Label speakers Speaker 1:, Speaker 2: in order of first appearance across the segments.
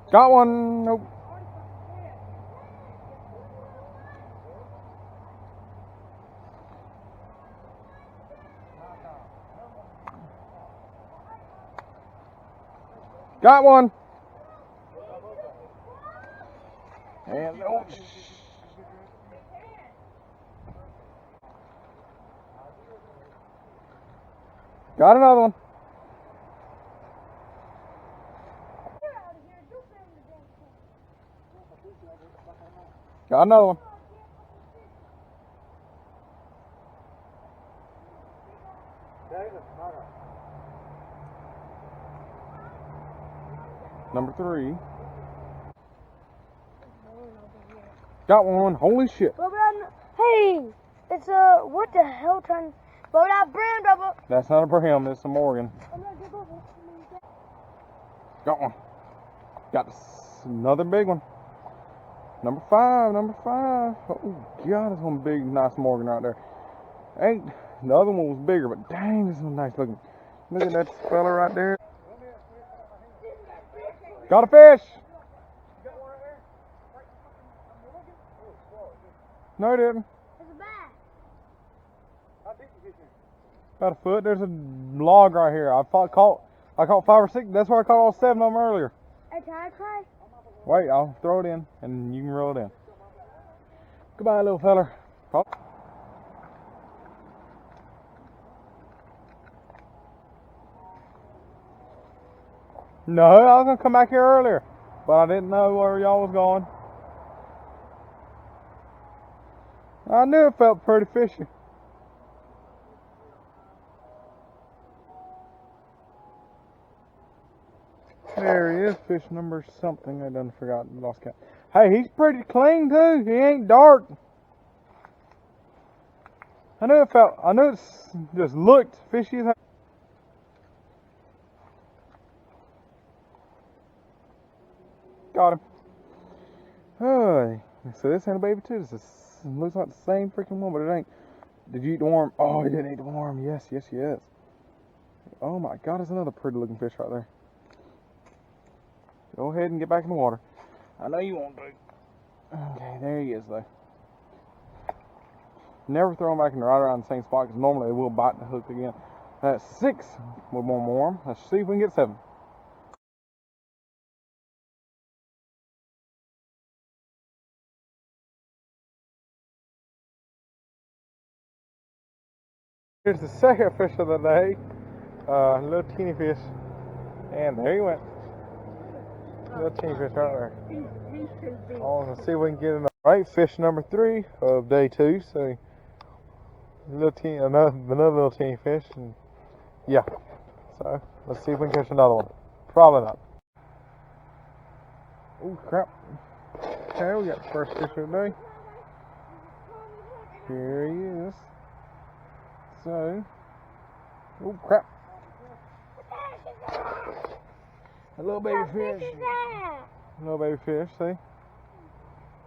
Speaker 1: Got one. Nope. Got one. And oh, got another one. Got another one. Number 3. Got one. Holy shit.
Speaker 2: Hey, it's what the hell trying? But that brand double.
Speaker 1: That's not a brim. It's a Morgan. Got one. Got another big one. Number 5. Number 5. Oh God, this one big, nice Morgan right there. Ain't the other one was bigger, but dang, this one's nice looking. Look at that fella right there. Got a fish. No, it didn't.
Speaker 2: It's a bass.
Speaker 1: About a foot. There's a log right here. I caught 5 or 6. That's where I caught all 7 of them earlier.
Speaker 2: Hey, can I try?
Speaker 1: Wait, I'll throw it in and you can reel it in. Goodbye, little feller. Oh. No, I was gonna come back here earlier, but I didn't know where y'all was going. I knew it felt pretty fishy. There he is, fish number something. I done forgot, lost count. Hey, he's pretty clean too. He ain't dark. I knew it just looked fishy as hell. Got him. Oh, so this ain't a baby too. This looks like the same freaking one, but it ain't. Did you eat the worm? Oh, he didn't eat the worm. Yes, yes, yes. Oh my God, there's another pretty looking fish right there. Go ahead and get back in the water. I know you won't do. Okay, there he is though. Never throw them back in right around the same spot because normally they will bite the hook again. That's 6 with one worm. Let's see if we can get 7. Here's the second fish of the day. Little teeny fish. And there he went. Little teeny fish right there. Oh, let's see if we can get another. Alright, fish number 3 of day 2. So little teeny, another little teeny fish. And yeah. So let's see if we can catch another one. Probably not. Oh crap. Okay, we got the first fish of the day. Here he is. So, oh crap. A little baby fish. A little baby fish, see?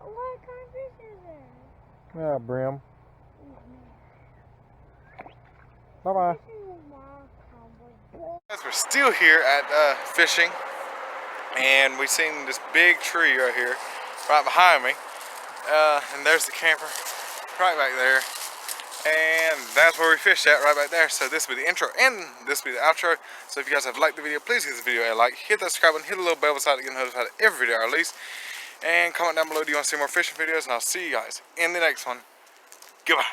Speaker 2: What kind of fish is that?
Speaker 1: Yeah, brim. Bye-bye. We're still here at fishing, and we've seen this big tree right here, right behind me. And there's the camper, right back there. And that's where we fished at, right back there. So this will be the intro and this will be the outro. So if you guys have liked the video, please give this video a like, hit that subscribe button, hit the little bell beside it to get notified of every video I release. And comment down below, do you want to see more fishing videos? And I'll see you guys in the next one. Goodbye.